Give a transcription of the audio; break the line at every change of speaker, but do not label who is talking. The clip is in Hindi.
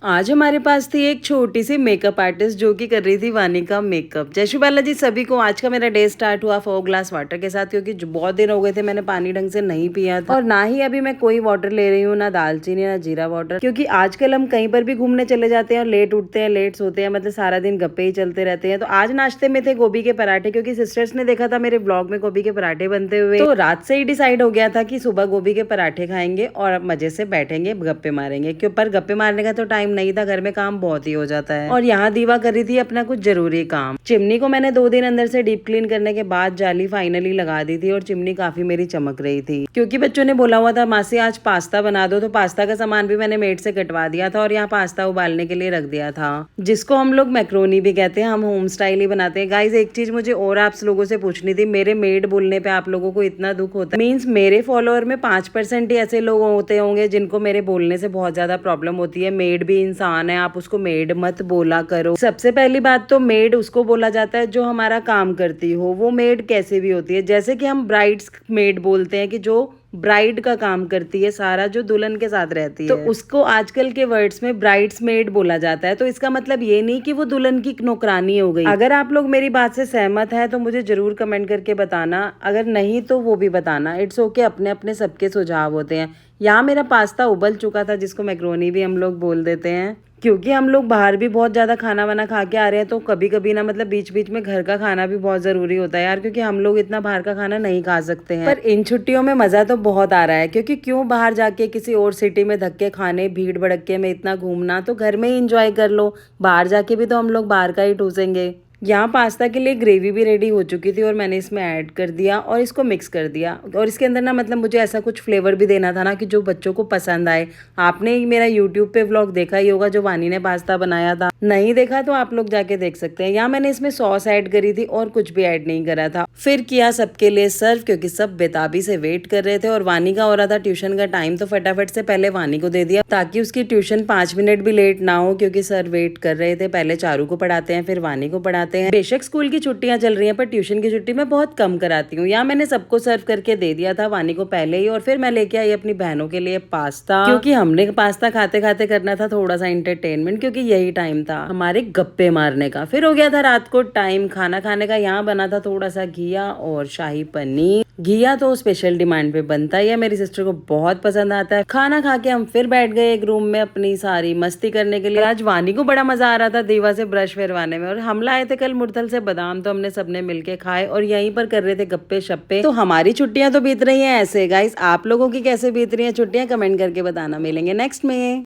आज हमारे पास थी एक छोटी सी मेकअप आर्टिस्ट जो कि कर रही थी वानी का मेकअप। जय श्री बाला जी सभी को। आज का मेरा डे स्टार्ट हुआ 4 ग्लास वाटर के साथ, क्योंकि बहुत दिन हो गए थे मैंने पानी ढंग से नहीं पिया था, और ना ही अभी मैं कोई वाटर ले रही हूँ, ना दालचीनी ना जीरा वाटर, क्योंकि आजकल हम कहीं पर भी घूमने चले जाते हैं और लेट उठते हैं, लेट सोते हैं, मतलब सारा दिन गप्पे ही चलते रहते हैं। तो आज नाश्ते में थे गोभी के पराठे, क्योंकि सिस्टर्स ने देखा था मेरे ब्लॉग में गोभी के पराठे बनते हुए, तो रात से ही डिसाइड हो गया था कि सुबह गोभी के पराठे खाएंगे और मजे से बैठेंगे, गप्पे मारेंगे। क्यों, पर गप्पे मारने का तो टाइम नहीं था, घर में काम बहुत ही हो जाता है। और यहाँ दीवा कर रही थी अपना कुछ जरूरी काम। चिमनी को मैंने 2 दिन अंदर से डीप क्लीन करने के बाद जाली फाइनली लगा दी थी, और चिमनी काफी मेरी चमक रही थी, क्योंकि बच्चों ने बोला हुआ था मासी आज पास्ता बना दो, तो पास्ता का सामान भी मैंने मेड से कटवा दिया था और यहाँ पास्ता उबालने के लिए रख दिया था, जिसको हम लोग मैक्रोनी भी कहते हैं। हम होम स्टाइल ही बनाते हैं। गाइज एक चीज मुझे और आप लोगों से पूछनी थी, मेरे मेड बोलने पे आप लोगों को इतना दुख होता है? मीन्स मेरे फॉलोअर में 5% ही ऐसे लोग होते होंगे जिनको मेरे बोलने से बहुत ज्यादा प्रॉब्लम होती है। मेड भी इंसान है, आप उसको मेड मत बोला करो। सबसे पहली बात तो मेड उसको बोला जाता है जो हमारा काम करती हो, वो मेड कैसे भी होती है। जैसे कि हम ब्राइड्स मेड बोलते हैं कि जो ब्राइड का काम करती है, सारा जो दुल्हन के साथ रहती है, तो उसको आजकल के वर्ड्स में ब्राइड्स मेड बोला जाता है। तो इसका मतलब ये नहीं कि वो दुल्हन की नौकरानी हो गई। अगर आप लोग मेरी बात से सहमत हैं तो मुझे जरूर कमेंट करके बताना, अगर नहीं तो वो भी बताना। इट्स ओके, अपने अपने सबके सुझाव होते हैं। यहाँ मेरा पास्ता उबल चुका था, जिसको मैक्रोनी भी हम लोग बोल देते हैं, क्योंकि हम लोग बाहर भी बहुत ज्यादा खाना वाना खा के आ रहे हैं, तो कभी कभी ना मतलब बीच बीच में घर का खाना भी बहुत जरूरी होता है यार, क्योंकि हम लोग इतना बाहर का खाना नहीं खा सकते हैं। पर इन छुट्टियों में मजा तो बहुत आ रहा है, क्योंकि क्यों बाहर जाके किसी और सिटी में धक्के खाने, भीड़ भड़क्के में इतना घूमना, तो घर में ही इंजॉय कर लो। बाहर जाके भी तो हम लोग बाहर का ही ठूसेंगे। यहाँ पास्ता के लिए ग्रेवी भी रेडी हो चुकी थी और मैंने इसमें ऐड कर दिया और इसको मिक्स कर दिया। और इसके अंदर ना मतलब मुझे ऐसा कुछ फ्लेवर भी देना था ना कि जो बच्चों को पसंद आए। आपने मेरा यूट्यूब पे व्लॉग देखा ही होगा जो वानी ने पास्ता बनाया था, नहीं देखा तो आप लोग जाके देख सकते हैं। यहाँ मैंने इसमें सॉस ऐड करी थी और कुछ भी ऐड नहीं करा था। फिर किया सबके लिए सर्व, क्योंकि सब बेताबी से वेट कर रहे थे और वानी का हो रहा था ट्यूशन का टाइम, तो फटाफट से पहले वानी को दे दिया ताकि उसकी ट्यूशन 5 मिनट भी लेट ना हो, क्योंकि सर वेट कर रहे थे। पहले चारू को पढ़ाते हैं, फिर वानी को पढ़ाते हैं। बेशक स्कूल की छुट्टियां चल रही हैं, पर ट्यूशन की छुट्टी मैं बहुत कम कराती हूँ। यहाँ मैंने सबको सर्व करके दे दिया था, वानी को पहले ही, और फिर मैं लेके आई अपनी बहनों के लिए पास्ता, क्योंकि हमने पास्ता खाते खाते करना था थोड़ा सा एंटरटेनमेंट, क्योंकि यही टाइम था हमारे गप्पे मारने का। फिर हो गया था रात को टाइम खाना खाने का। यहाँ बना था थोड़ा सा घिया और शाही पनीर। घिया तो स्पेशल डिमांड पे बनता ही है, मेरी सिस्टर को बहुत पसंद आता है। खाना खा के हम फिर बैठ गए एक रूम में अपनी सारी मस्ती करने के लिए। आज वानी को बड़ा मजा आ रहा था दीवा से ब्रश फेरवाने में, और हम लाए थे कल मुरथल से बादाम, तो हमने सबने मिलके खाए और यहीं पर कर रहे थे गप्पे शप्पे। तो हमारी छुट्टियां तो बीत रही हैं ऐसे। गाइस आप लोगों की कैसे बीत रही हैं छुट्टियां, कमेंट करके बताना। मिलेंगे नेक्स्ट में।